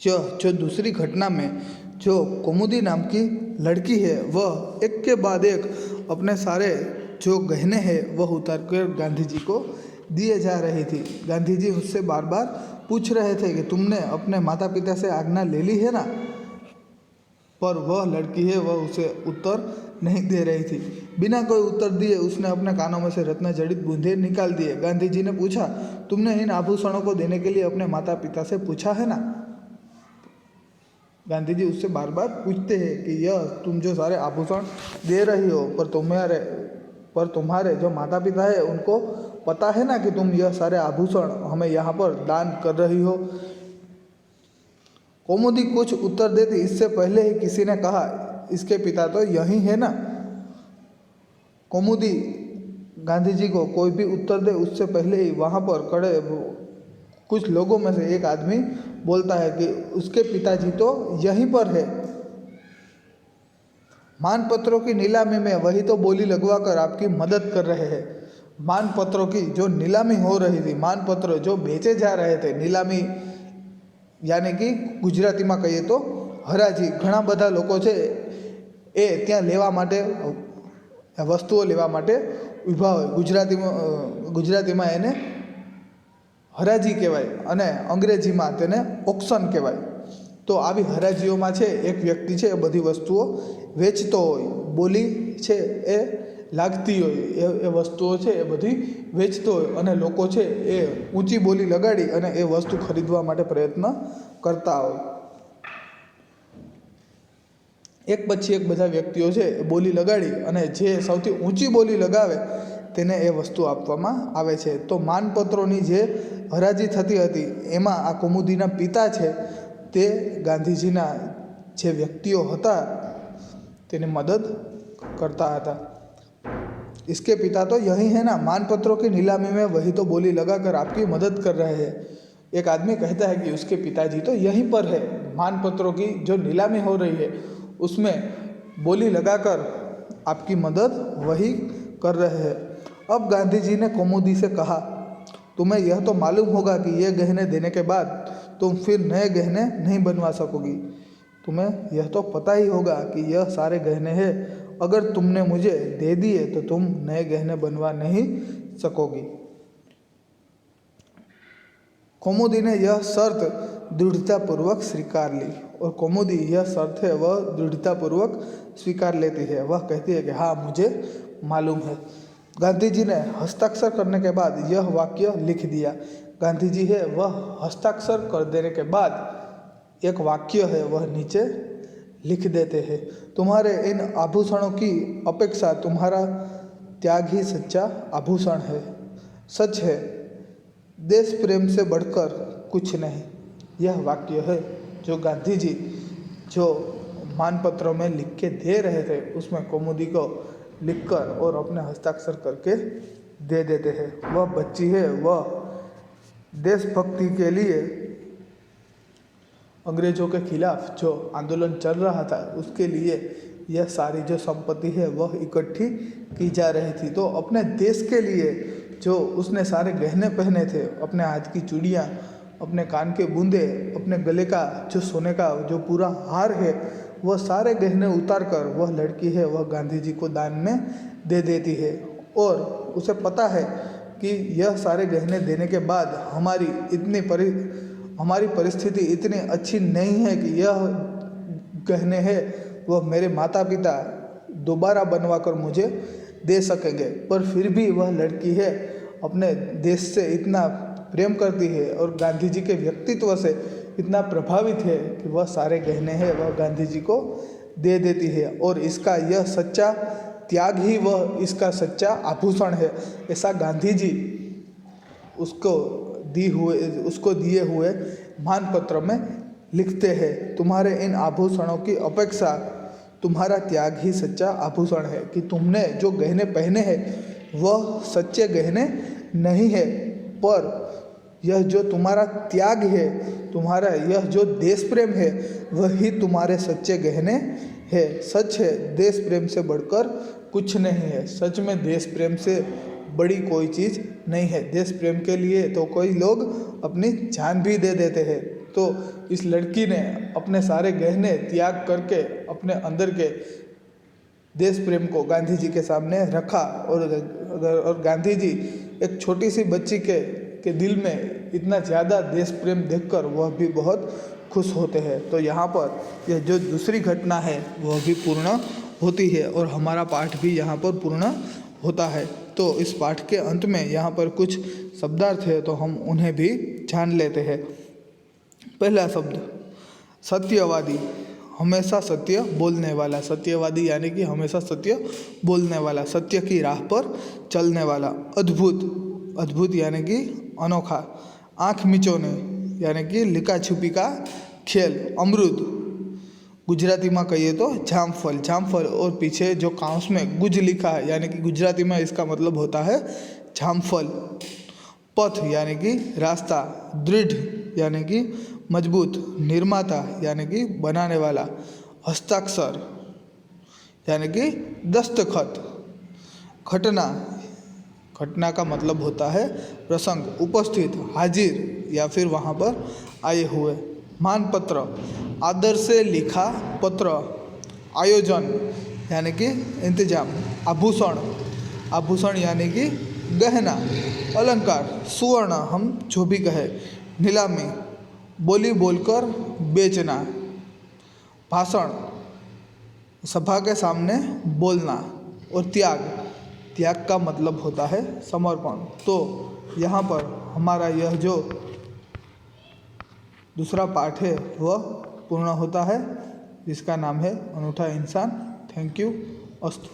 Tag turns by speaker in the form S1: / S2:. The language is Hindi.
S1: यह जो दूसरी घटना में जो कौमुदी नाम की लड़की है वह एक के बाद एक अपने सारे जो गहने हैं वह उतार कर गांधी जी को दिए जा रही थी। गांधी जी उससे बार बार पूछ रहे थे कि तुमने अपने माता पिता से आज्ञा ले ली है ना, पर वह लड़की है वह उसे उत्तर नहीं दे रही थी। बिना कोई उत्तर दिए उसने अपने कानों में से रत्न जड़ित बूंदे निकाल दिए। गांधी जी ने पूछा, तुमने इन आभूषणों को देने के लिए अपने माता पिता से पूछा है ना? गांधी जी उससे बार बार पूछते हैं कि यह तुम जो सारे आभूषण दे रही हो पर तुम्हारे जो माता पिता है उनको पता है ना कि तुम यह सारे आभूषण हमें यहाँ पर दान कर रही हो? कौमुदी कुछ उत्तर देती इससे पहले ही किसी ने कहा, इसके पिता तो यही है ना। कौमुदी गांधी जी को कोई भी उत्तर दे उससे पहले ही वहाँ पर खड़े कुछ लोगों में से एक आदमी बोलता है कि उसके पिताजी तो यहीं पर है। मानपत्रों की नीलामी में वही तो बोली लगवा कर आपकी मदद कर रहे हैं। मानपत्रों की जो नीलामी हो रही थी, मानपत्र जो बेचे जा रहे थे, नीलामी यानी कि ગુજરાતીમાં કહીએ તો હરાજી, ઘણા બધા લોકો છે એ ત્યાં લેવા માટે વસ્તુઓ લેવા માટે ઊભા હોય। ગુજરાતીમાં એને હરાજી કહેવાય અને અંગ્રેજીમાં તેને ઓક્શન કહેવાય। તો આવી હરાજીઓમાં છે એક વ્યક્તિ છે એ બધી વસ્તુઓ વેચતો હોય, બોલી છે એ लागती हो वस्तुओं है ए बधी वेचतो हो अने लोको छे ए ऊँची बोली लगाड़ी अने ए वस्तु खरीदवा माटे प्रयत्न करता हो। एक पछी एक बधा व्यक्तिओ छे बोली लगाड़ी अने जे सौथी ऊँची बोली लगावे तेने ए वस्तु आपवामां आवे छे। तो मानपत्रोनी जे हराजी थती हती एमां आ कौमुदीना पिता छे ते गांधीजीना जे व्यक्तिओ हता तेने मदद करता हता। इसके पिता तो यही है ना, मानपत्रों की नीलामी में वही तो बोली लगाकर आपकी मदद कर रहे हैं। एक आदमी कहता है कि उसके पिताजी तो यहीं पर है, मानपत्रों की जो नीलामी हो रही है उसमें बोली लगाकर आपकी मदद वही कर रहे हैं। अब गांधी जी ने कौमुदी से कहा, तुम्हें यह तो मालूम होगा कि ये गहने देने के बाद तुम फिर नए गहने नहीं बनवा सकोगी। तुम्हें यह तो पता ही होगा कि यह सारे गहने हैं, अगर तुमने मुझे दे दिए तो तुम नए गहने बनवा नहीं सकोगी। कौमुदी ने यह शर्त दृढ़तापूर्वक स्वीकार ली और कौमुदी यह शर्त है वह दृढ़तापूर्वक स्वीकार लेती है। वह कहती है कि हाँ मुझे मालूम है। गांधी जी ने हस्ताक्षर करने के बाद यह वाक्य लिख दिया। गांधी जी है वह हस्ताक्षर कर देने के बाद एक वाक्य है वह नीचे लिख देते हैं, तुम्हारे इन आभूषणों की अपेक्षा तुम्हारा त्याग ही सच्चा आभूषण है। सच है, देश प्रेम से बढ़कर कुछ नहीं। यह वाक्य है जो गांधी जी जो मानपत्रों में लिख के दे रहे थे उसमें कौमुदी को लिखकर और अपने हस्ताक्षर करके दे देते हैं। वह बच्ची है वह देशभक्ति के लिए अंग्रेज़ों के खिलाफ जो आंदोलन चल रहा था उसके लिए यह सारी जो संपत्ति है वह इकट्ठी की जा रही थी। तो अपने देश के लिए जो उसने सारे गहने पहने थे, अपने हाथ की चूड़ियाँ, अपने कान के बूंदे, अपने गले का जो सोने का जो पूरा हार है वह सारे गहने उतार कर वह लड़की है वह गांधी जी को दान में दे देती है। और उसे पता है कि यह सारे गहने देने के बाद हमारी परिस्थिति इतनी अच्छी नहीं है कि यह गहने हैं वह मेरे माता पिता दोबारा बनवा कर मुझे दे सकेंगे। पर फिर भी वह लड़की है अपने देश से इतना प्रेम करती है और गांधी जी के व्यक्तित्व से इतना प्रभावित है कि वह सारे गहने हैं वह गांधी जी को दे देती है। और इसका यह सच्चा त्याग ही वह इसका सच्चा आभूषण है, ऐसा गांधी जी उसको दिए हुए मानपत्र में लिखते हैं। तुम्हारे इन आभूषणों की अपेक्षा तुम्हारा त्याग ही सच्चा आभूषण है। कि तुमने जो गहने पहने हैं वह सच्चे गहने नहीं है, पर यह जो तुम्हारा त्याग है, तुम्हारा यह जो देश प्रेम है वही तुम्हारे सच्चे गहने है। सच है, देश प्रेम से बढ़कर कुछ नहीं है। सच में देश प्रेम से बड़ी कोई चीज़ नहीं है। देश प्रेम के लिए तो कोई लोग अपनी जान भी दे देते हैं। तो इस लड़की ने अपने सारे गहने त्याग करके अपने अंदर के देश प्रेम को गांधी जी के सामने रखा। और गांधी जी एक छोटी सी बच्ची के दिल में इतना ज़्यादा देश प्रेम देखकर वह भी बहुत खुश होते हैं। तो यहाँ पर यह जो दूसरी घटना है वह भी पूर्ण होती है और हमारा पाठ भी यहाँ पर पूर्ण होता है। तो इस पाठ के अंत में यहाँ पर कुछ शब्दार्थ है तो हम उन्हें भी जान लेते हैं। पहला शब्द सत्यवादी, हमेशा सत्य बोलने वाला। सत्यवादी यानी कि हमेशा सत्य बोलने वाला, सत्य की राह पर चलने वाला। अद्भुत, अद्भुत यानी कि अनोखा। आँख मिचोने यानी कि लिका छुपी का खेल। अमृत, गुजराती में कहिए तो जामफल। जामफल और पीछे जो काउंस में गुज लिखा है यानी कि गुजराती में इसका मतलब होता है जामफल। पथ यानी कि रास्ता। दृढ़ यानी कि मजबूत। निर्माता यानी कि बनाने वाला। हस्ताक्षर यानी कि दस्तखत। घटना, घटना का मतलब होता है प्रसंग। उपस्थित, हाजिर या फिर वहाँ पर आए हुए। मानपत्र, आदर से लिखा पत्र। आयोजन यानी कि इंतजाम। आभूषण, आभूषण यानी कि गहना। अलंकार, सुवर्ण हम जो भी कहे। नीलामी, बोली बोलकर बेचना। भाषण, सभा के सामने बोलना। और त्याग, त्याग का मतलब होता है समर्पण। तो यहाँ पर हमारा यह जो दूसरा पाठ है वह पूर्ण होता है, जिसका नाम है अनूठा इंसान। Thank you. अस्तु।